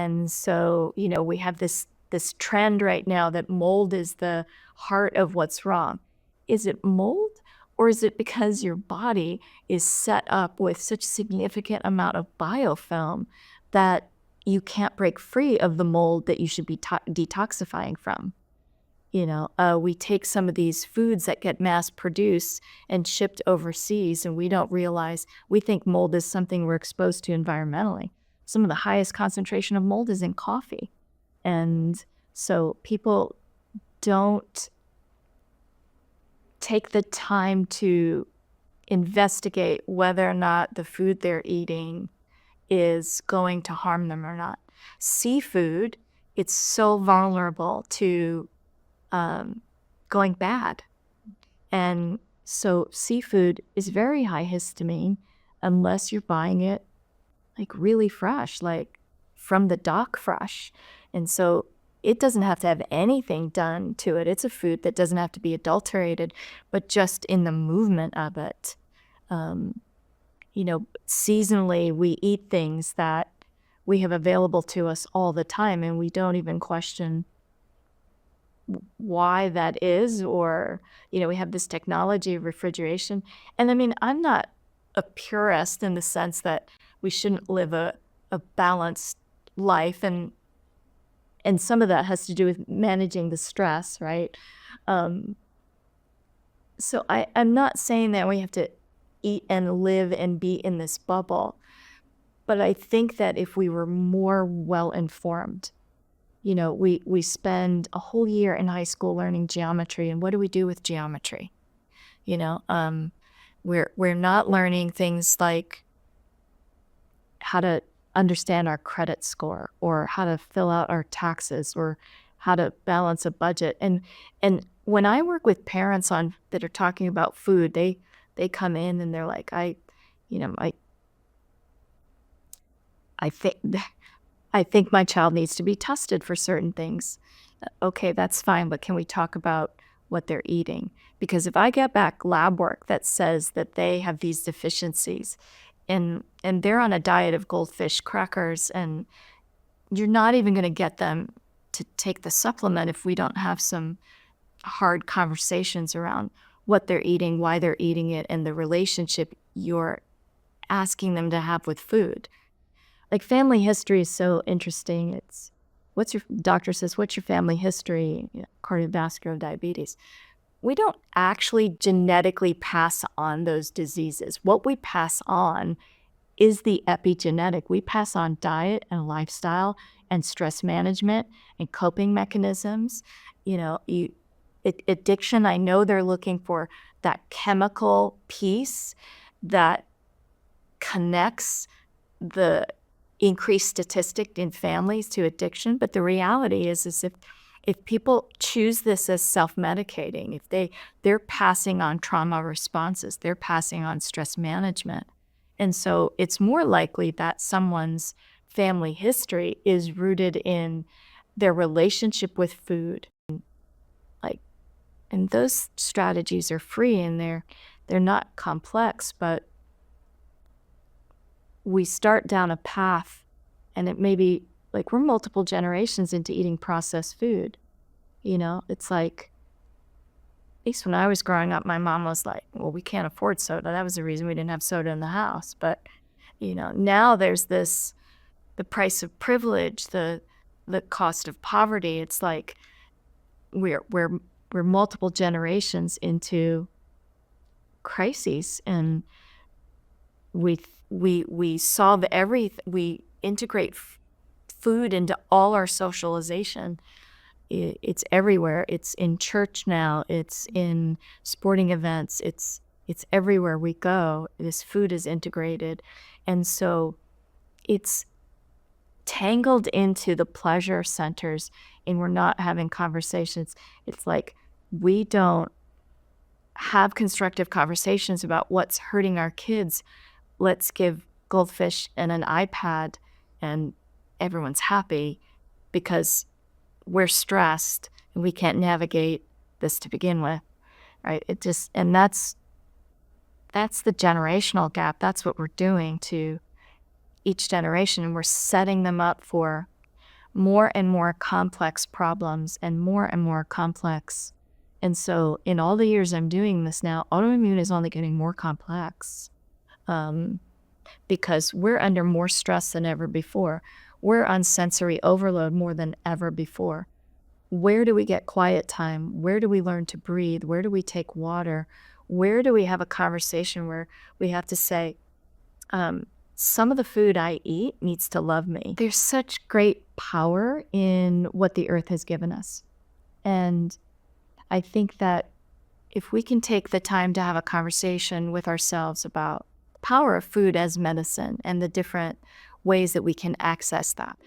And so, we have this trend right now that mold is the heart of what's wrong. Is it mold, or is it because your body is set up with such significant amount of biofilm that you can't break free of the mold that you should be detoxifying from? We take some of these foods that get mass produced and shipped overseas, and we don't realize, we think mold is something we're exposed to environmentally. Some of the highest concentration of mold is in coffee. And so people don't take the time to investigate whether or not the food they're eating is going to harm them or not. Seafood, it's so vulnerable to going bad. And so seafood is very high histamine unless you're buying it like really fresh, like from the dock fresh. And so it doesn't have to have anything done to it. It's a food that doesn't have to be adulterated, but just in the movement of it. Seasonally, we eat things that we have available to us all the time, and we don't even question why that is, or, we have this technology of refrigeration. And I mean, I'm not a purist in the sense that we shouldn't live a balanced life. And some of that has to do with managing the stress, right? So I'm not saying that we have to eat and live and be in this bubble. But I think that if we were more well-informed, we spend a whole year in high school learning geometry, and what do we do with geometry? We're not learning things like how to understand our credit score, or how to fill out our taxes, or how to balance a budget. And when I work with parents that are talking about food, they come in and they're like, I think my child needs to be tested for certain things. Okay, that's fine, but can we talk about what they're eating? Because if I get back lab work that says that they have these deficiencies, and they're on a diet of goldfish crackers, and you're not even going to get them to take the supplement if we don't have some hard conversations around what they're eating, why they're eating it, and the relationship you're asking them to have with food. Like, family history is so interesting. It's, doctor says, what's your family history? Cardiovascular, diabetes. We don't actually genetically pass on those diseases. What we pass on is the epigenetic. We pass on diet and lifestyle and stress management and coping mechanisms. Addiction, I know they're looking for that chemical piece that connects the increased statistic in families to addiction. But the reality is if people choose this as self-medicating, if they're passing on trauma responses, they're passing on stress management. And so it's more likely that someone's family history is rooted in their relationship with food. And those strategies are free, and they're not complex, but we start down a path, and it may be like we're multiple generations into eating processed food. It's like, at least when I was growing up, my mom was like, well, we can't afford soda. That was the reason we didn't have soda in the house. But, now there's the price of privilege, the cost of poverty. It's like we're multiple generations into crises, and we solve everything. We integrate food into all our socialization. It's everywhere. It's in church now. It's in sporting events. It's everywhere we go. This food is integrated. And so it's tangled into the pleasure centers, and we're not having conversations. It's like we don't have constructive conversations about what's hurting our kids. Let's give goldfish and an iPad and everyone's happy because we're stressed and we can't navigate this to begin with, right? And that's the generational gap. That's what we're doing to each generation, and we're setting them up for more and more complex problems and more complex. And so in all the years I'm doing this now, autoimmune is only getting more complex, because we're under more stress than ever before. We're on sensory overload more than ever before. Where do we get quiet time? Where do we learn to breathe? Where do we take water? Where do we have a conversation where we have to say, some of the food I eat needs to love me? There's such great power in what the earth has given us. And I think that if we can take the time to have a conversation with ourselves about the power of food as medicine and the different ways that we can access that,